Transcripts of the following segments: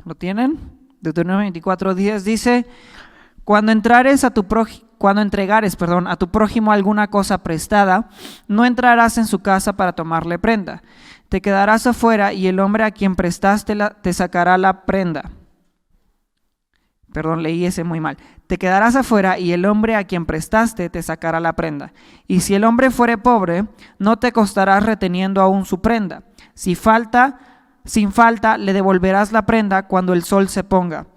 ¿Lo tienen? Deuteronomio 24:10 dice: Cuando entregares a tu prójimo alguna cosa prestada, no entrarás en su casa para tomarle prenda. Te quedarás afuera y el hombre a quien prestaste te sacará la prenda. Perdón, leí ese muy mal. Te quedarás afuera y el hombre a quien prestaste te sacará la prenda. Y si el hombre fuere pobre, no te costarás reteniendo aún su prenda. Sin falta le devolverás la prenda cuando el sol se ponga,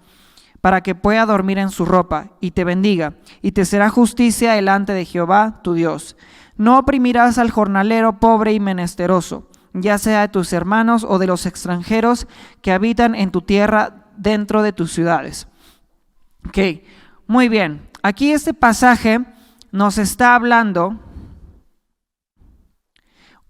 para que pueda dormir en su ropa, y te bendiga, y te será justicia delante de Jehová tu Dios. No oprimirás al jornalero pobre y menesteroso, ya sea de tus hermanos o de los extranjeros que habitan en tu tierra dentro de tus ciudades. Ok, muy bien. Aquí este pasaje nos está hablando,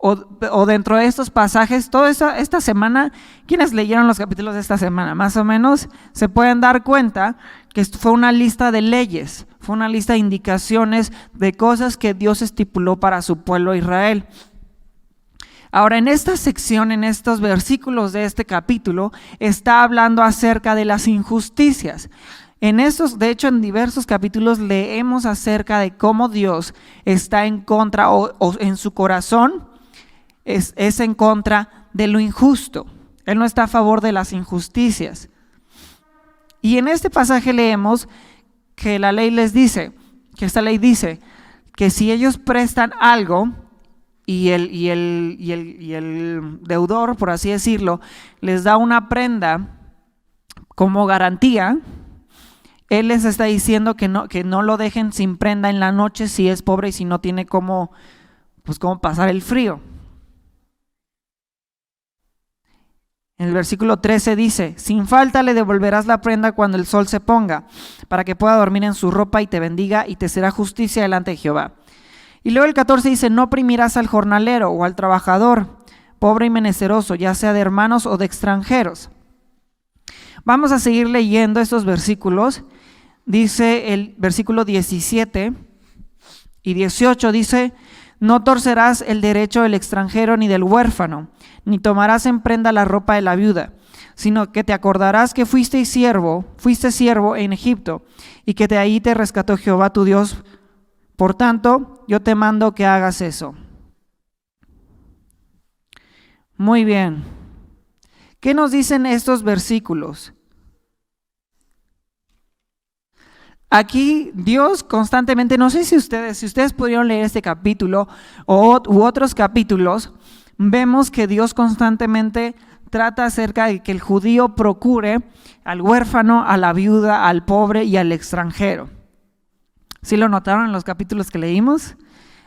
o dentro de estos pasajes, toda esta semana, quienes leyeron los capítulos de esta semana, más o menos se pueden dar cuenta que fue una lista de leyes, fue una lista de indicaciones de cosas que Dios estipuló para su pueblo Israel. Ahora, en esta sección, en estos versículos de este capítulo, está hablando acerca de las injusticias. De hecho, en diversos capítulos leemos acerca de cómo Dios está en contra, o en su corazón es en contra de lo injusto. Él no está a favor de las injusticias. Y en este pasaje leemos que esta ley dice que si ellos prestan algo y el deudor, por así decirlo, les da una prenda como garantía, Él les está diciendo que no lo dejen sin prenda en la noche si es pobre y si no tiene cómo pasar el frío. En el versículo 13 dice: sin falta le devolverás la prenda cuando el sol se ponga, para que pueda dormir en su ropa, y te bendiga, y te será justicia delante de Jehová. Y luego el 14 dice: no oprimirás al jornalero o al trabajador, pobre y menesteroso, ya sea de hermanos o de extranjeros. Vamos a seguir leyendo estos versículos. Dice el versículo 17 y 18, dice: no torcerás el derecho del extranjero ni del huérfano, ni tomarás en prenda la ropa de la viuda, sino que te acordarás que fuiste siervo en Egipto, y que de ahí te rescató Jehová tu Dios. Por tanto, yo te mando que hagas eso. Muy bien. ¿Qué nos dicen estos versículos? Aquí Dios constantemente, no sé si ustedes pudieron leer este capítulo u otros capítulos, vemos que Dios constantemente trata acerca de que el judío procure al huérfano, a la viuda, al pobre y al extranjero. ¿Sí lo notaron en los capítulos que leímos?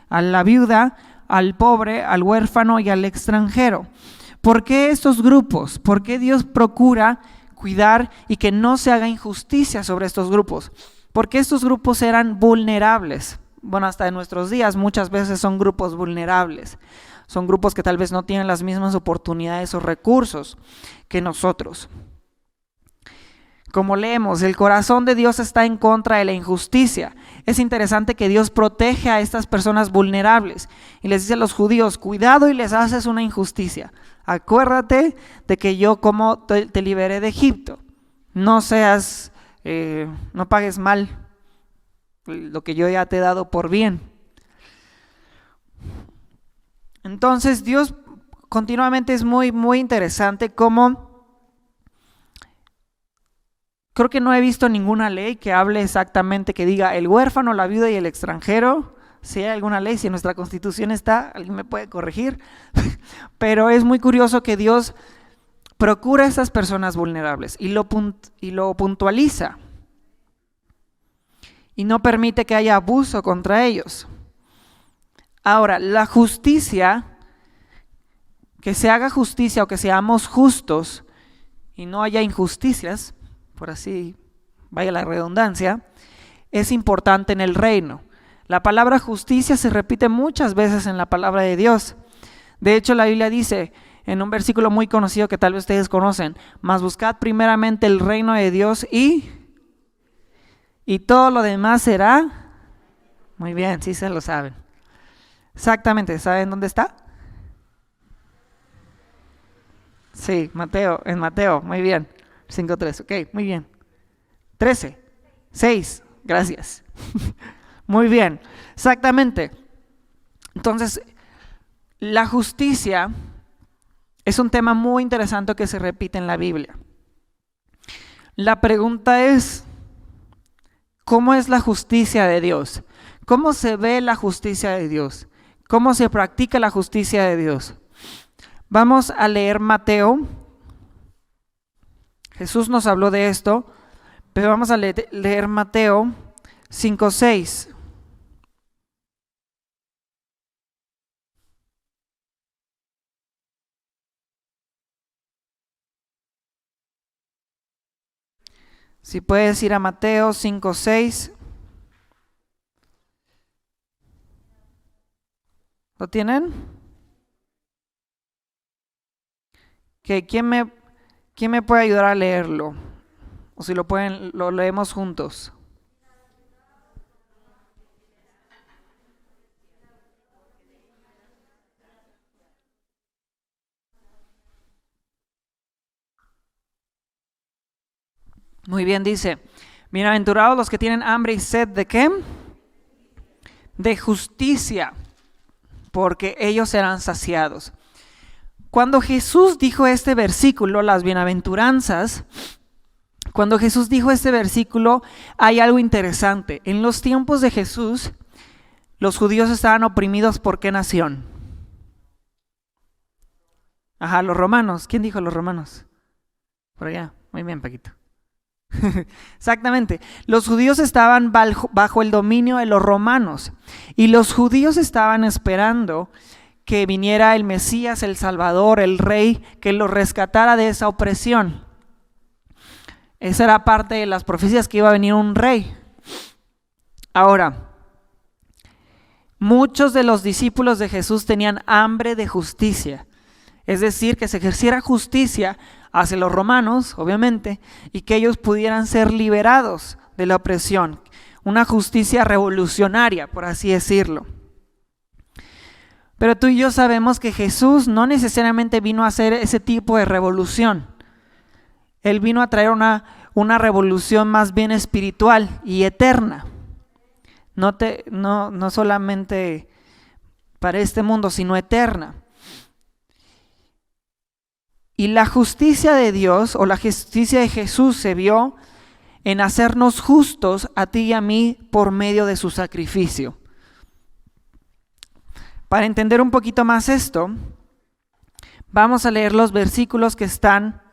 A la viuda, al pobre, al huérfano y al extranjero. ¿Por qué estos grupos? ¿Por qué Dios procura cuidar y que no se haga injusticia sobre estos grupos? Porque estos grupos eran vulnerables. Bueno, hasta en nuestros días muchas veces son grupos vulnerables. Son grupos que tal vez no tienen las mismas oportunidades o recursos que nosotros. Como leemos, el corazón de Dios está en contra de la injusticia. Es interesante que Dios protege a estas personas vulnerables y les dice a los judíos: cuidado y les haces una injusticia. Acuérdate de que yo como te liberé de Egipto. No pagues mal lo que yo ya te he dado por bien. Entonces Dios continuamente es muy, muy interesante cómo creo que no he visto ninguna ley que hable exactamente, que diga el huérfano, la viuda y el extranjero. Si hay alguna ley, si en nuestra Constitución está, alguien me puede corregir. Pero es muy curioso que Dios procura a estas personas vulnerables y lo puntualiza. Y no permite que haya abuso contra ellos. Ahora, la justicia, que se haga justicia o que seamos justos y no haya injusticias, por así vaya la redundancia, es importante en el reino. La palabra justicia se repite muchas veces en la palabra de Dios. De hecho, la Biblia dice en un versículo muy conocido que tal vez ustedes conocen: mas buscad primeramente el reino de Dios y todo lo demás será. Muy bien, sí se lo saben. Exactamente, ¿saben dónde está? Sí, en Mateo, muy bien. 5:13. Ok, muy bien. 13. 6. Gracias. Muy bien. Exactamente. Entonces, la justicia es un tema muy interesante que se repite en la Biblia. La pregunta es, ¿cómo es la justicia de Dios? ¿Cómo se ve la justicia de Dios? ¿Cómo se practica la justicia de Dios? Vamos a leer Mateo. Jesús nos habló de esto, pero vamos a leer Mateo 5:6. Si puedes ir a Mateo 5:6. ¿Lo tienen? ¿Quién me puede ayudar a leerlo? O si lo leemos juntos. Muy bien, dice, bienaventurados los que tienen hambre y sed ¿de qué? De justicia, porque ellos serán saciados. Cuando Jesús dijo este versículo, las bienaventuranzas, cuando Jesús dijo este versículo, hay algo interesante. En los tiempos de Jesús, los judíos estaban oprimidos ¿por qué nación? Los romanos. ¿Quién dijo los romanos? Por allá. Muy bien, Paquito. Exactamente. Los judíos estaban bajo el dominio de los romanos y los judíos estaban esperando que viniera el Mesías, el Salvador, el Rey, que los rescatara de esa opresión. Esa era parte de las profecías, que iba a venir un rey. Ahora, muchos de los discípulos de Jesús tenían hambre de justicia, es decir, que se ejerciera justicia hacia los romanos, obviamente, y que ellos pudieran ser liberados de la opresión, una justicia revolucionaria, por así decirlo. Pero tú y yo sabemos que Jesús no necesariamente vino a hacer ese tipo de revolución. Él vino a traer una revolución más bien espiritual y eterna. No solamente para este mundo, sino eterna. Y la justicia de Dios o la justicia de Jesús se vio en hacernos justos a ti y a mí por medio de su sacrificio. Para entender un poquito más esto, vamos a leer los versículos que están,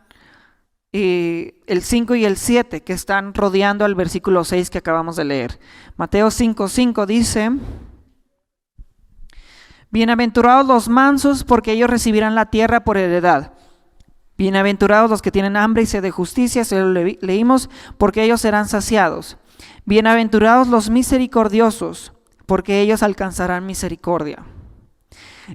el 5 y el 7, que están rodeando al versículo 6 que acabamos de leer. Mateo 5:5 dice: bienaventurados los mansos, porque ellos recibirán la tierra por heredad. Bienaventurados los que tienen hambre y sed de justicia, se lo leímos, porque ellos serán saciados. Bienaventurados los misericordiosos, porque ellos alcanzarán misericordia.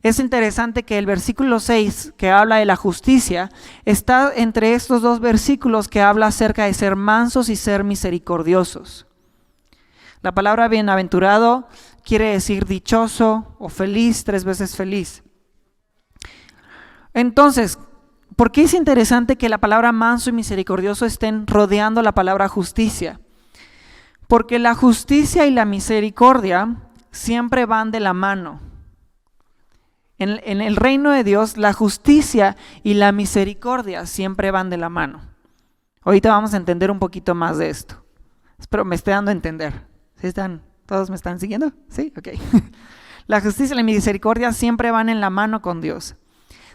Es interesante que el versículo 6, que habla de la justicia, está entre estos dos versículos que habla acerca de ser mansos y ser misericordiosos. La palabra bienaventurado quiere decir dichoso o feliz, 3 veces feliz. Entonces, ¿por qué es interesante que la palabra manso y misericordioso estén rodeando la palabra justicia? Porque la justicia y la misericordia siempre van de la mano. En el reino de Dios, la justicia y la misericordia siempre van de la mano. Ahorita vamos a entender un poquito más de esto. Espero me esté dando a entender. ¿Sí están? ¿Todos me están siguiendo? Sí, ok. La justicia y la misericordia siempre van en la mano con Dios.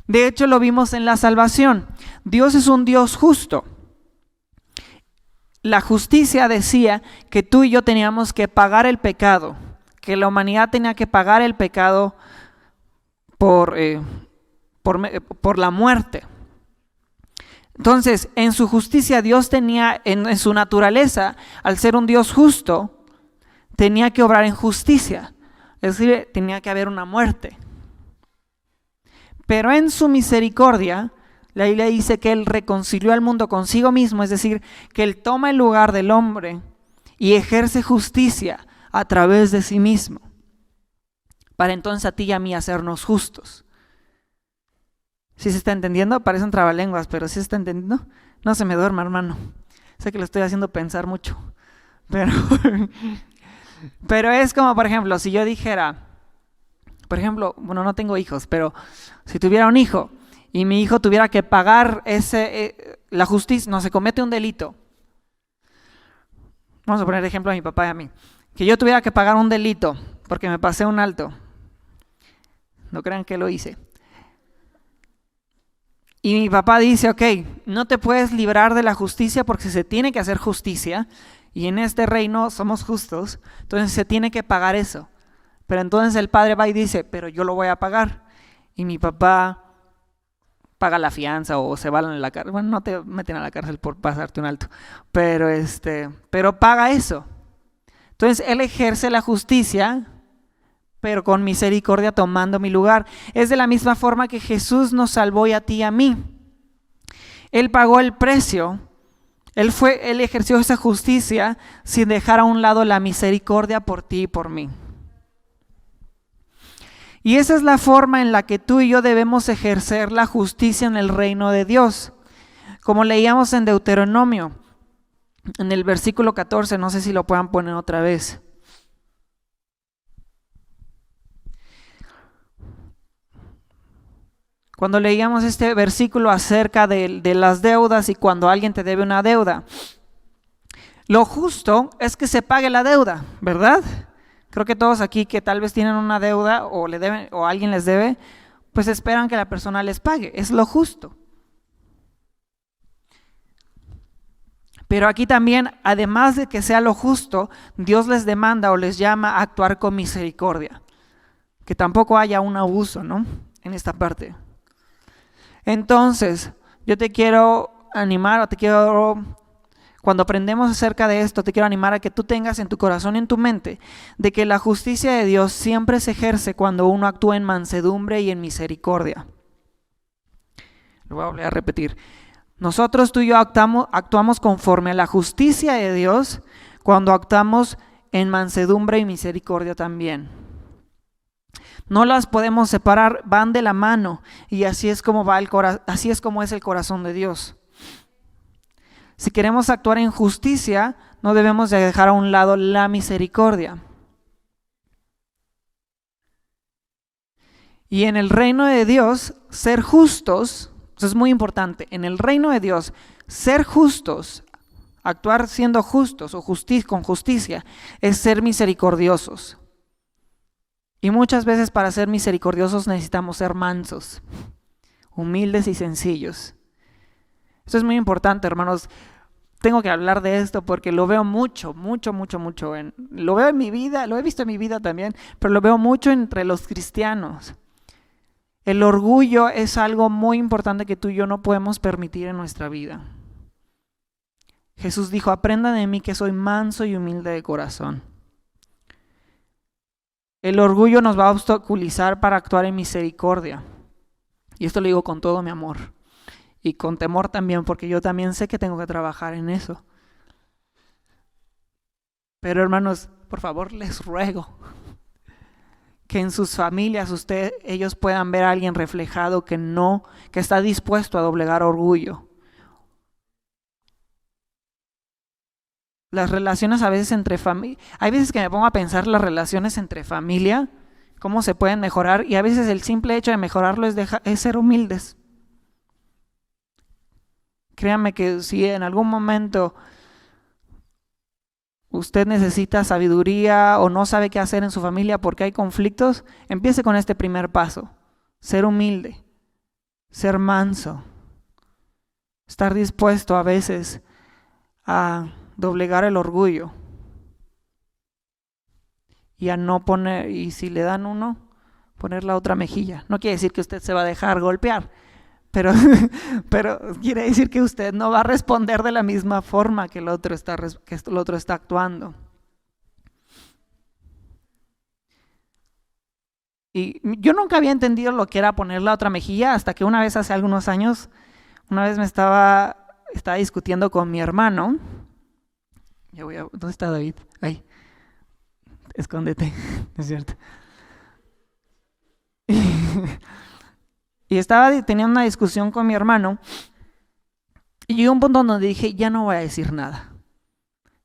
De hecho, lo vimos en la salvación. Dios es un Dios justo. La justicia decía que tú y yo teníamos que pagar el pecado, que la humanidad tenía que pagar el pecado por la muerte. Entonces, en su justicia, Dios tenía, en su naturaleza, al ser un Dios justo, tenía que obrar en justicia. Es decir, tenía que haber una muerte. Pero en su misericordia, la Biblia dice que Él reconcilió al mundo consigo mismo, es decir, que Él toma el lugar del hombre y ejerce justicia a través de sí mismo, para entonces a ti y a mí hacernos justos. ¿Sí se está entendiendo? Parece un trabalenguas, pero ¿sí se está entendiendo? No se me duerma, hermano. Sé que lo estoy haciendo pensar mucho. Pero, pero es como, por ejemplo, si yo dijera, por ejemplo, bueno, no tengo hijos, pero si tuviera un hijo y mi hijo tuviera que pagar la justicia, no se comete un delito. Vamos a poner ejemplo a mi papá y a mí. Que yo tuviera que pagar un delito porque me pasé un alto. No crean que lo hice. Y mi papá dice, ok, no te puedes librar de la justicia porque se tiene que hacer justicia y en este reino somos justos, entonces se tiene que pagar eso. Pero entonces el padre va y dice, pero yo lo voy a pagar. Y mi papá paga la fianza o se va a la cárcel. Bueno, no te meten a la cárcel por pasarte un alto, pero paga eso. Entonces él ejerce la justicia, pero con misericordia tomando mi lugar. Es de la misma forma que Jesús nos salvó y a ti y a mí. Él pagó el precio. Él ejerció esa justicia sin dejar a un lado la misericordia por ti y por mí. Y esa es la forma en la que tú y yo debemos ejercer la justicia en el reino de Dios. Como leíamos en Deuteronomio, en el versículo 14, no sé si lo puedan poner otra vez. Cuando leíamos este versículo acerca de las deudas y cuando alguien te debe una deuda, lo justo es que se pague la deuda, ¿verdad? Creo que todos aquí que tal vez tienen una deuda o le deben o alguien les debe, pues esperan que la persona les pague, es lo justo. Pero aquí también, además de que sea lo justo, Dios les demanda o les llama a actuar con misericordia, que tampoco haya un abuso, ¿no? En esta parte. Entonces, yo te quiero animar cuando aprendemos acerca de esto, te quiero animar a que tú tengas en tu corazón y en tu mente de que la justicia de Dios siempre se ejerce cuando uno actúa en mansedumbre y en misericordia. Lo voy a volver a repetir. Nosotros, tú y yo, actuamos conforme a la justicia de Dios cuando actuamos en mansedumbre y misericordia también. No las podemos separar, van de la mano y así es como es el corazón de Dios. Si queremos actuar en justicia, no debemos de dejar a un lado la misericordia. Y en el reino de Dios, ser justos, eso es muy importante, en el reino de Dios, ser justos, actuar siendo justos o con justicia, es ser misericordiosos. Y muchas veces para ser misericordiosos necesitamos ser mansos, humildes y sencillos. Esto es muy importante, hermanos. Tengo que hablar de esto porque lo veo mucho. Lo veo en mi vida, lo he visto en mi vida también, pero lo veo mucho entre los cristianos. El orgullo es algo muy importante que tú y yo no podemos permitir en nuestra vida. Jesús dijo, aprendan de mí que soy manso y humilde de corazón. El orgullo nos va a obstaculizar para actuar en misericordia. Y esto lo digo con todo mi amor. Y con temor también, porque yo también sé que tengo que trabajar en eso. Pero hermanos, por favor les ruego que en sus familias ellos puedan ver a alguien reflejado que está dispuesto a doblegar orgullo. Las relaciones a veces entre familia, hay veces que me pongo a pensar las relaciones entre familia, cómo se pueden mejorar, y a veces el simple hecho de mejorarlo es ser humildes. Créanme que si en algún momento usted necesita sabiduría o no sabe qué hacer en su familia porque hay conflictos, empiece con este primer paso. Ser humilde, ser manso, estar dispuesto a veces a doblegar el orgullo y a no poner, y si le dan uno, poner la otra mejilla. No quiere decir que usted se va a dejar golpear, pero quiere decir que usted no va a responder de la misma forma que el otro está actuando. Y yo nunca había entendido lo que era poner la otra mejilla hasta que una vez hace algunos años, me estaba discutiendo con mi hermano. ¿Dónde está David? Ahí, escóndete, es cierto. Y estaba teniendo una discusión con mi hermano. Y llegó un punto donde dije, ya no voy a decir nada.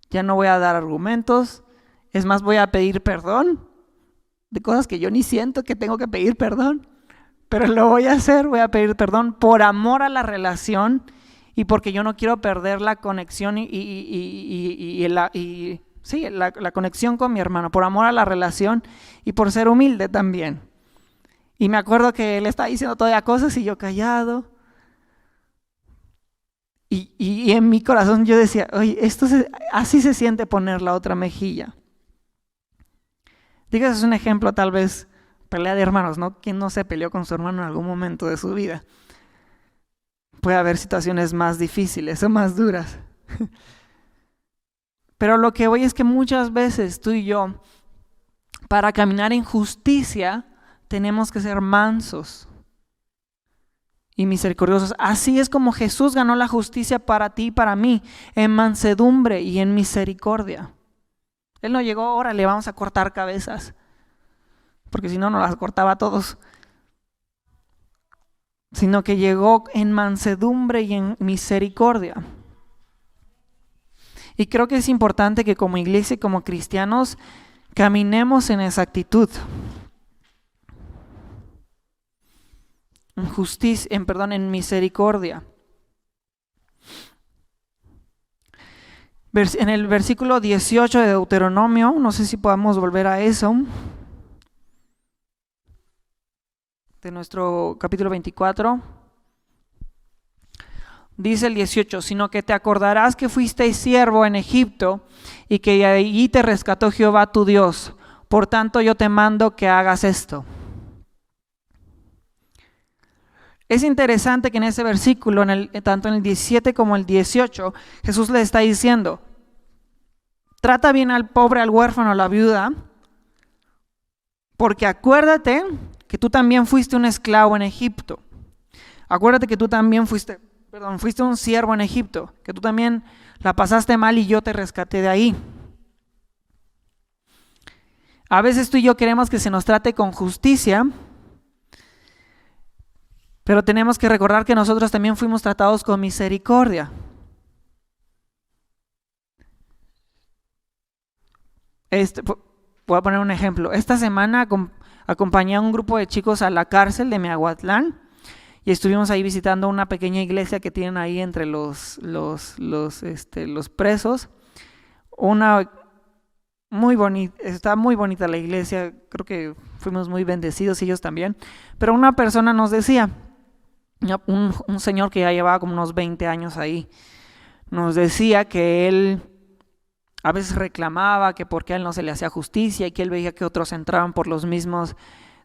Ya no voy a dar argumentos. Es más, voy a pedir perdón de cosas que yo ni siento que tengo que pedir perdón. Pero lo voy a hacer, voy a pedir perdón por amor a la relación y porque yo no quiero perder la conexión la conexión con mi hermano, por amor a la relación y por ser humilde también. Y me acuerdo que él estaba diciendo todavía cosas y yo callado. Y en mi corazón yo decía, oye, así se siente poner la otra mejilla. Digo, ese es un ejemplo tal vez, pelea de hermanos, ¿no? ¿Quién no se peleó con su hermano en algún momento de su vida? Puede haber situaciones más difíciles o más duras. Pero lo que voy es que muchas veces tú y yo, para caminar en justicia, tenemos que ser mansos y misericordiosos. Así es como Jesús ganó la justicia para ti y para mí, en mansedumbre y en misericordia. Él no llegó, órale, vamos a cortar cabezas, porque si no, nos las cortaba a todos. Sino que llegó en mansedumbre y en misericordia. Y creo que es importante que como iglesia y como cristianos caminemos en esa actitud. En justicia, en misericordia. En el versículo 18 de Deuteronomio, no sé si podamos volver a eso, de nuestro capítulo 24, dice el 18, sino que te acordarás que fuiste siervo en Egipto y que allí te rescató Jehová tu Dios. Por tanto, yo te mando que hagas esto. Es interesante que en ese versículo, tanto en el 17 como el 18, Jesús le está diciendo, trata bien al pobre, al huérfano, a la viuda, porque acuérdate que tú también fuiste un esclavo en Egipto. Acuérdate que tú también fuiste un siervo en Egipto, que tú también la pasaste mal y yo te rescaté de ahí. A veces tú y yo queremos que se nos trate con justicia, pero tenemos que recordar que nosotros también fuimos tratados con misericordia. Voy a poner un ejemplo. Esta semana acompañé a un grupo de chicos a la cárcel de Miahuatlán y estuvimos ahí visitando una pequeña iglesia que tienen ahí entre los presos. Muy bonita, está muy bonita la iglesia, creo que fuimos muy bendecidos ellos también. Pero una persona nos decía, un señor que ya llevaba como unos 20 años ahí, nos decía que él a veces reclamaba que porque a él no se le hacía justicia y que él veía que otros entraban por los mismos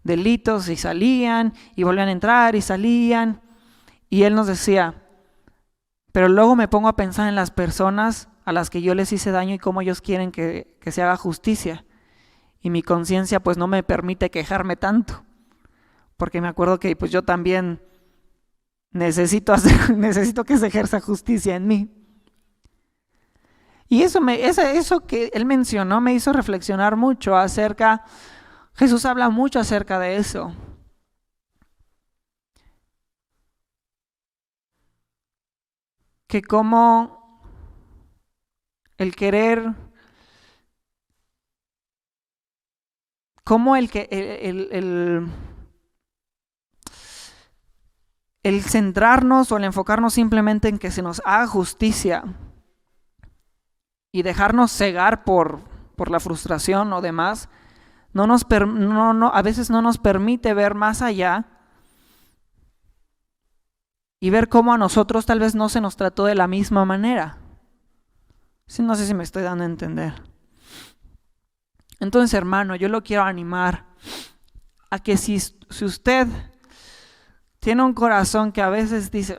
delitos y salían y volvían a entrar y salían. Y él nos decía, pero luego me pongo a pensar en las personas a las que yo les hice daño y cómo ellos quieren que se haga justicia. Y mi conciencia pues no me permite quejarme tanto, porque me acuerdo que pues yo también necesito que se ejerza justicia en mí. Y eso que él mencionó me hizo reflexionar mucho acerca, Jesús habla mucho acerca de eso. Que como el querer, como el centrarnos o el enfocarnos simplemente en que se nos haga justicia y dejarnos cegar por la frustración o demás, a veces no nos permite ver más allá y ver cómo a nosotros tal vez no se nos trató de la misma manera. No sé si me estoy dando a entender. Entonces, hermano, yo lo quiero animar a que si usted tiene un corazón que a veces dice,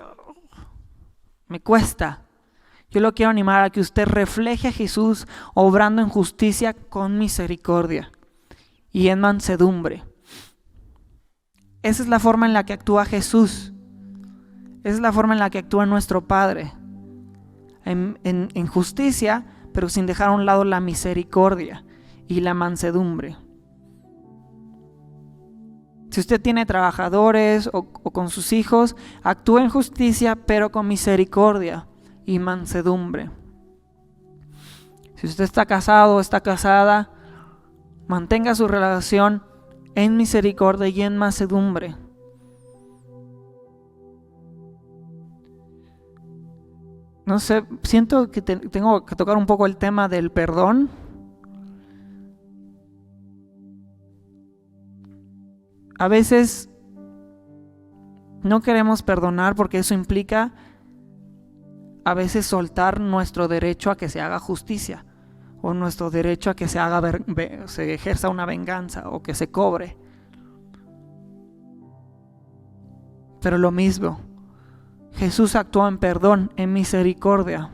me cuesta, yo lo quiero animar a que usted refleje a Jesús obrando en justicia con misericordia y en mansedumbre. Esa es la forma en la que actúa Jesús. Esa es la forma en la que actúa nuestro Padre. En justicia, pero sin dejar a un lado la misericordia y la mansedumbre. Si usted tiene trabajadores o con sus hijos, actúe en justicia, pero con misericordia y mansedumbre. Si usted está casado o está casada, mantenga su relación en misericordia y en mansedumbre. No sé, siento que tengo que tocar un poco el tema del perdón. A veces no queremos perdonar porque eso implica a veces soltar nuestro derecho a que se haga justicia o nuestro derecho a que se ejerza una venganza o que se cobre. Pero lo mismo, Jesús actuó en perdón, en misericordia.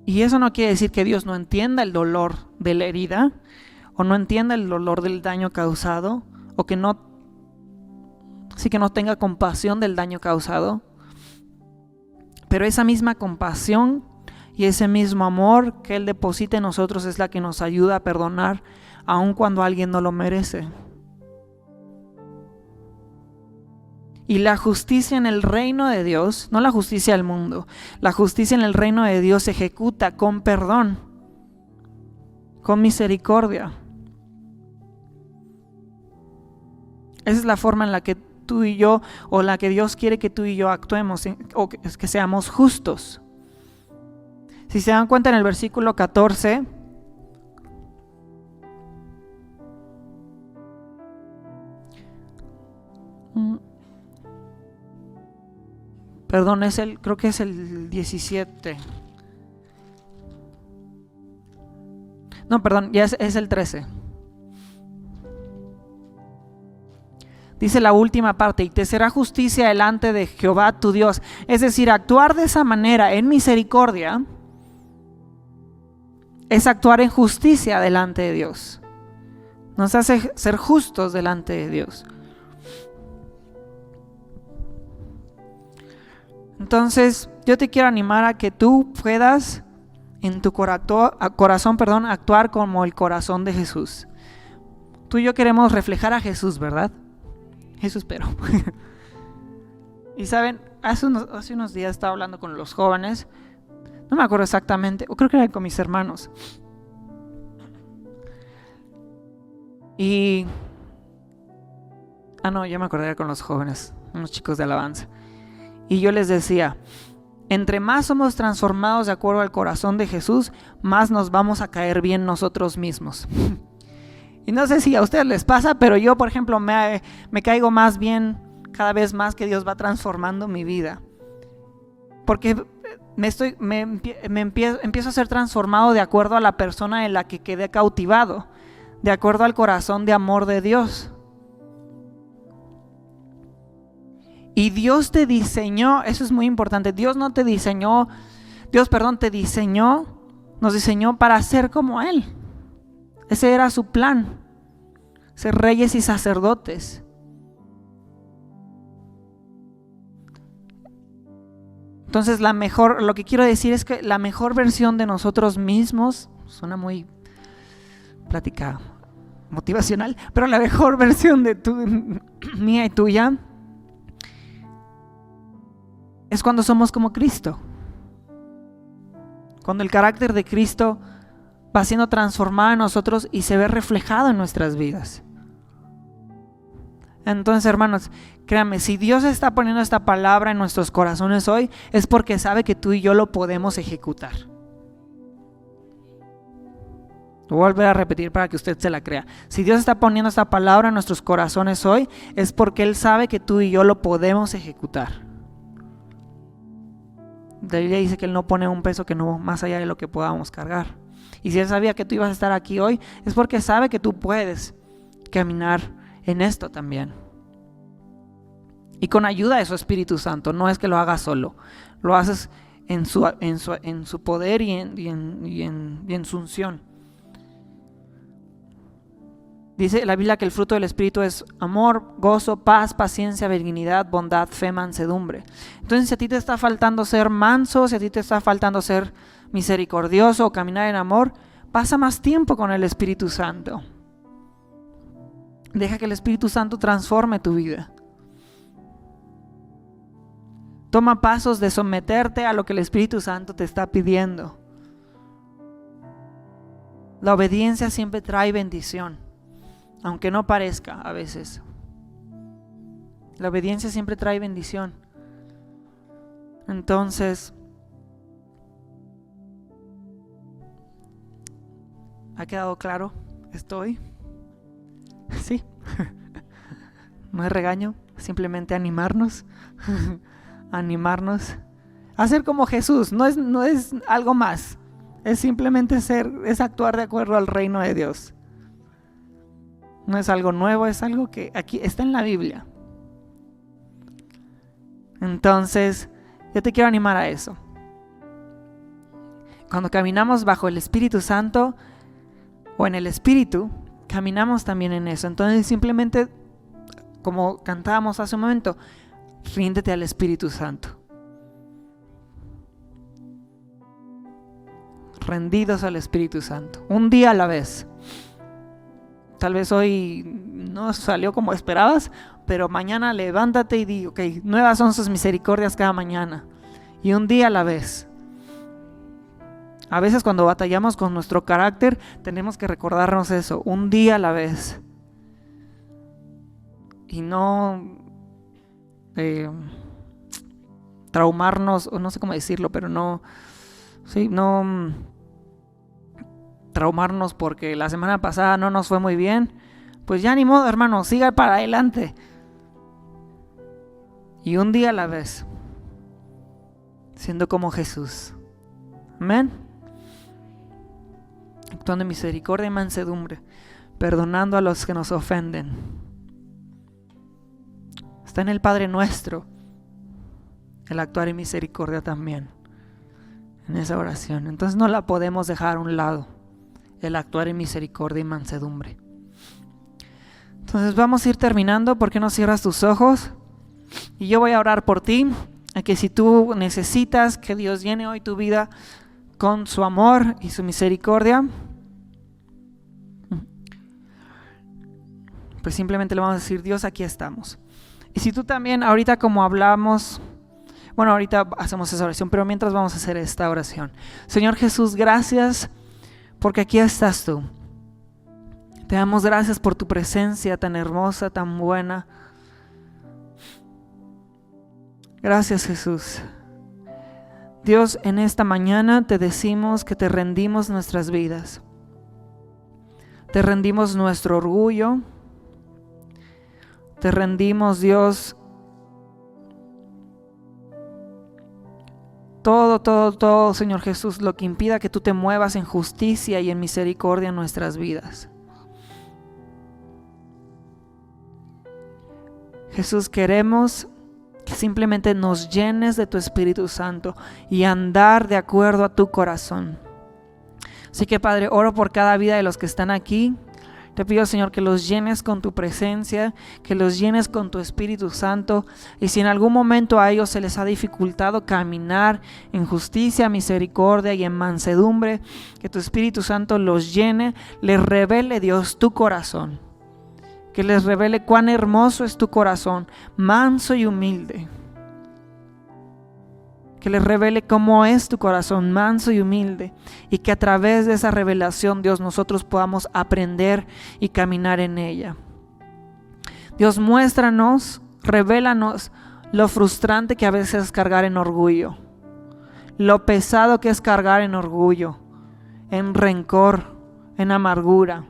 Y eso no quiere decir que Dios no entienda el dolor de la herida, o no entienda el dolor del daño causado, o que no tenga compasión del daño causado. Pero esa misma compasión y ese mismo amor que Él deposita en nosotros es la que nos ayuda a perdonar, aun cuando alguien no lo merece. Y la justicia en el reino de Dios, no la justicia del mundo, la justicia en el reino de Dios se ejecuta con perdón, con misericordia. Esa es la forma en la que tú y yo, o la que Dios quiere que tú y yo actuemos, o que seamos justos. Si se dan cuenta en el versículo 14, perdón, creo que es el 17. No, perdón, ya es el 13. Dice la última parte: y te será justicia delante de Jehová tu Dios. Es decir, actuar de esa manera en misericordia es actuar en justicia delante de Dios. Nos hace ser justos delante de Dios. Entonces, yo te quiero animar a que tú puedas en tu corazón, actuar como el corazón de Jesús. Tú y yo queremos reflejar a Jesús, ¿verdad? Eso espero. Y saben, hace unos días estaba hablando con los jóvenes, no me acuerdo exactamente, o creo que era con mis hermanos. Y ya me acordé, era con los jóvenes, unos chicos de alabanza. Y yo les decía, entre más somos transformados de acuerdo al corazón de Jesús, más nos vamos a caer bien nosotros mismos. Y no sé si a ustedes les pasa, pero yo, por ejemplo, me caigo más bien cada vez más que Dios va transformando mi vida. Porque empiezo a ser transformado de acuerdo a la persona en la que quedé cautivado, de acuerdo al corazón de amor de Dios. Y Dios te diseñó, eso es muy importante, te diseñó, nos diseñó para ser como Él. Ese era su plan, ser reyes y sacerdotes. Entonces lo que quiero decir es que la mejor versión de nosotros mismos, suena muy plática motivacional, pero la mejor versión de mía y tuya es cuando somos como Cristo. Cuando el carácter de Cristo va siendo transformado en nosotros y se ve reflejado en nuestras vidas. Entonces, hermanos, créanme, si Dios está poniendo esta palabra en nuestros corazones hoy, es porque sabe que tú y yo lo podemos ejecutar. Lo voy a volver a repetir para que usted se la crea. Si Dios está poniendo esta palabra en nuestros corazones hoy, es porque Él sabe que tú y yo lo podemos ejecutar. La Biblia dice que Él no pone un peso que no más allá de lo que podamos cargar. Y si Él sabía que tú ibas a estar aquí hoy, es porque sabe que tú puedes caminar en esto también. Y con ayuda de su Espíritu Santo, no es que lo hagas solo, lo haces en su poder y en su unción. Dice la Biblia que el fruto del Espíritu es amor, gozo, paz, paciencia, benignidad, bondad, fe, mansedumbre. Entonces, si a ti te está faltando ser manso, si a ti te está faltando ser misericordioso o caminar en amor, pasa más tiempo con el Espíritu Santo. Deja que el Espíritu Santo transforme tu vida. Toma pasos de someterte a lo que el Espíritu Santo te está pidiendo. La obediencia siempre trae bendición, aunque no parezca a veces. La obediencia siempre trae bendición. Entonces, ¿ha quedado claro? ¿Estoy? Sí. No es regaño, simplemente animarnos. Animarnos a ser como Jesús. No es algo más. Es simplemente es actuar de acuerdo al reino de Dios. No es algo nuevo, es algo que aquí está en la Biblia. Entonces, yo te quiero animar a eso. Cuando caminamos bajo el Espíritu Santo o en el Espíritu, caminamos también en eso. Entonces, simplemente, como cantábamos hace un momento, ríndete al Espíritu Santo. Rendidos al Espíritu Santo. Un día a la vez. Tal vez hoy no salió como esperabas, pero mañana levántate y di, ok, nuevas son sus misericordias cada mañana. Y un día a la vez. A veces cuando batallamos con nuestro carácter, tenemos que recordarnos eso, un día a la vez. Y no traumarnos, o no sé cómo decirlo, pero no traumarnos porque la semana pasada no nos fue muy bien. Pues ya ni modo, hermano, siga para adelante. Y un día a la vez, siendo como Jesús. Amén. Actuando en misericordia y mansedumbre, perdonando a los que nos ofenden. Está en el Padre Nuestro el actuar en misericordia también, en esa oración. Entonces no la podemos dejar a un lado, el actuar en misericordia y mansedumbre. Entonces vamos a ir terminando. ¿Por qué no cierras tus ojos? Y yo voy a orar por ti, a que si tú necesitas que Dios llene hoy tu vida con su amor y su misericordia, pues simplemente le vamos a decir: Dios, aquí estamos. Y si tú también, ahorita como hablamos, bueno, ahorita hacemos esa oración, pero mientras vamos a hacer esta oración. Señor Jesús, gracias porque aquí estás tú. Te damos gracias por tu presencia tan hermosa, tan buena. Gracias, Jesús. Dios, en esta mañana te decimos que te rendimos nuestras vidas. Te rendimos nuestro orgullo. Te rendimos, Dios, todo, Señor Jesús, lo que impida que tú te muevas en justicia y en misericordia en nuestras vidas. Jesús, queremos que simplemente nos llenes de tu Espíritu Santo y andar de acuerdo a tu corazón. Así que, Padre, oro por cada vida de los que están aquí. Te pido, Señor, que los llenes con tu presencia, que los llenes con tu Espíritu Santo. Y si en algún momento a ellos se les ha dificultado caminar en justicia, misericordia y en mansedumbre, que tu Espíritu Santo los llene, les revele, Dios, tu corazón. Que les revele cuán hermoso es tu corazón, manso y humilde. Que les revele cómo es tu corazón, manso y humilde. Y que a través de esa revelación, Dios, nosotros podamos aprender y caminar en ella. Dios, muéstranos, revélanos lo frustrante que a veces es cargar en orgullo. Lo pesado que es cargar en orgullo, en rencor, en amargura.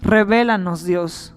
Revélanos, Dios.